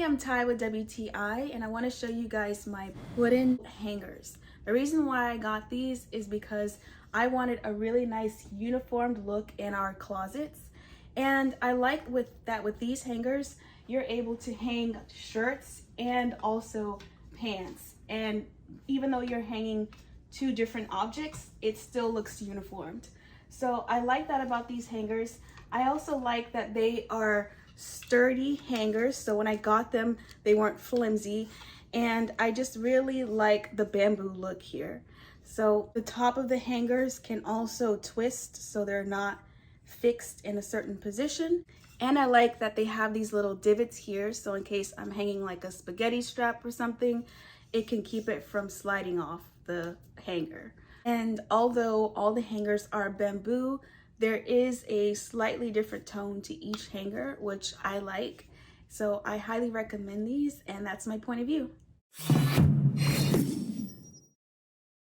I'm Ty with WTI, and I want to show you guys my wooden hangers. The reason why I got these is because I wanted a really nice uniformed look in our closets, and I like with these hangers you're able to hang shirts and also pants, and even though you're hanging two different objects, it still looks uniformed. So I like that about these hangers. I also like that they are sturdy hangers, so when I got them they weren't flimsy, and I just really like the bamboo look here. So the top of the hangers can also twist so they're not fixed in a certain position, and I like that they have these little divots here, so in case I'm hanging like a spaghetti strap or something, it can keep it from sliding off the hanger. And although all the hangers are bamboo, there is a slightly different tone to each hanger, which I like. So I highly recommend these, and that's my point of view.